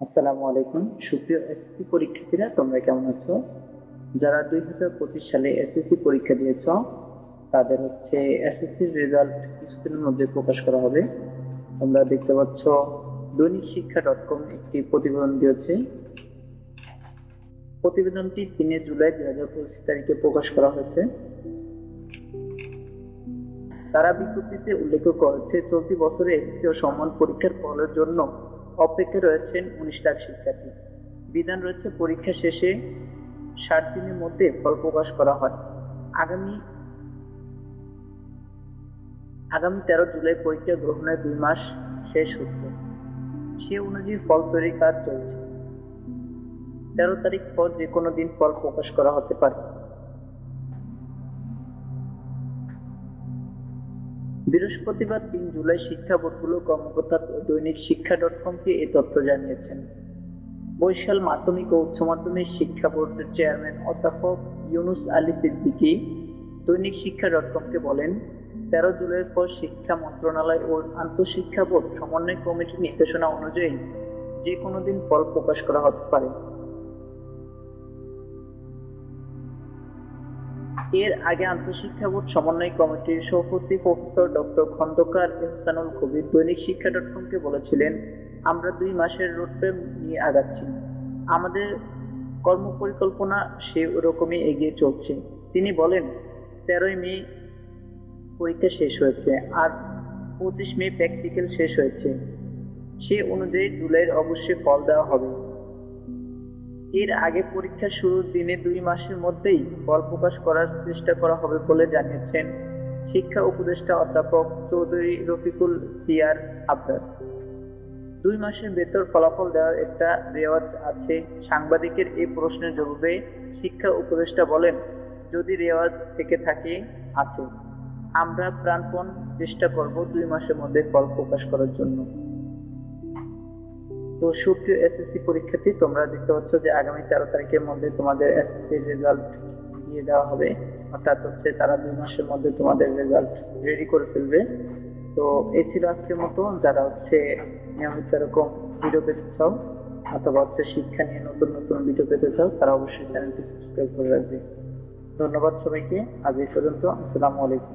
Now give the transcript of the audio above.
আসসালামু আলাইকুম। সুপ্রিয় এসএসসি পরীক্ষার্থীরা, তোমরা কেমন আছো? যারা 2025 সালে এসএসসি পরীক্ষা দিয়েছ তাদের এসএসসির রেজাল্ট কিছুদিনের মধ্যে প্রকাশ করা হবে। তোমরা দেখতে পাচ্ছ দৈনিক শিক্ষা .com একটি প্রতিবেদন দিয়েছে। প্রতিবেদনটি 3 জুলাই 2025 তারিখে প্রকাশ করা হয়েছে। তারা বিজ্ঞপ্তিতে উল্লেখ করেছে, চলতি বছরে এসএসসি ও সমান পরীক্ষার ফলের জন্য অপেক্ষায় রয়েছেন 19 লাখ শিক্ষার্থী। বিধান রয়েছে পরীক্ষা শেষে 60 দিনের মধ্যে ফল প্রকাশ করা হয়। আগামী 13 জুলাই পরীক্ষা গ্রহণের 2 মাস শেষ হচ্ছে। সে অনুযায়ী ফল তৈরির কাজ চলছে। 13 তারিখ পর যে কোনো দিন ফল প্রকাশ করা হতে পারে। বৃহস্পতিবার 3 জুলাই শিক্ষা বোর্ডগুলোর কর্মকর্তা দৈনিক শিক্ষা .com-কে এই তথ্য জানিয়েছেন। বরিশাল মাধ্যমিক ও উচ্চ মাধ্যমিক শিক্ষা বোর্ডের চেয়ারম্যান অধ্যাপক ইউনুস আলী সিদ্দিকী দৈনিক শিক্ষা .com-কে বলেন, 13 জুলাইয়ের পর শিক্ষা মন্ত্রণালয় ও আন্তঃশিক্ষা বোর্ড সমন্বয় কমিটির নির্দেশনা অনুযায়ী যে কোনো দিন ফল প্রকাশ করা হতে পারে। এর আগে আন্তঃশিক্ষা বোর্ড সমন্বয় কমিটির সভাপতি প্রফেসর ডক্টর খন্দকার এহসানুল কবির দৈনিক শিক্ষা .com-কে বলেছিলেন, আমরা 2 মাসের রোডম্যাপ নিয়ে আগাচ্ছি। আমাদের কর্মপরিকল্পনা সে ওরকমই এগিয়ে চলছে। তিনি বলেন, 13 মে পরীক্ষা শেষ হয়েছে আর 25 মে প্র্যাকটিক্যাল শেষ হয়েছে। সে অনুযায়ী জুলাইয়ের অবশ্যই ফল দেওয়া হবে। এর আগে পরীক্ষা শুরুর দিনে 2 মাসের মধ্যেই ফল প্রকাশ করার চেষ্টা করা হবে বলে জানিয়েছেন শিক্ষা উপদেষ্টা অধ্যাপক চৌধুরী রফিকুল সিয়ার আবরার। 2 মাসের ভেতর ফলাফল দেওয়ার একটা রেওয়াজ আছে। সাংবাদিকের এই প্রশ্নের জবাবে শিক্ষা উপদেষ্টা বলেন, যদি রেওয়াজ থেকে থাকে আছে, আমরা প্রাণপণ চেষ্টা করব 2 মাসের মধ্যে ফল প্রকাশ করার জন্য। তো সুপ্রিয় এসএসসি পরীক্ষার্থী, তোমরা দেখতে পাচ্ছ যে আগামী 13 তারিখের মধ্যে তোমাদের এসএসসি রেজাল্ট দিয়ে দেওয়া হবে। অর্থাৎ তারা 2 মাসের মধ্যে তোমাদের রেজাল্ট রেডি করে ফেলবে। তো এই ছিল আজকের মতো। যারা নিয়মিত এরকম ভিডিও পেতে চাও অথবা শিক্ষা নিয়ে নতুন নতুন ভিডিও পেতে চাও, তারা অবশ্যই চ্যানেলটি সাবস্ক্রাইব করে রাখবে। ধন্যবাদ সবাইকে। আজ এই পর্যন্ত। আসসালামু আলাইকুম।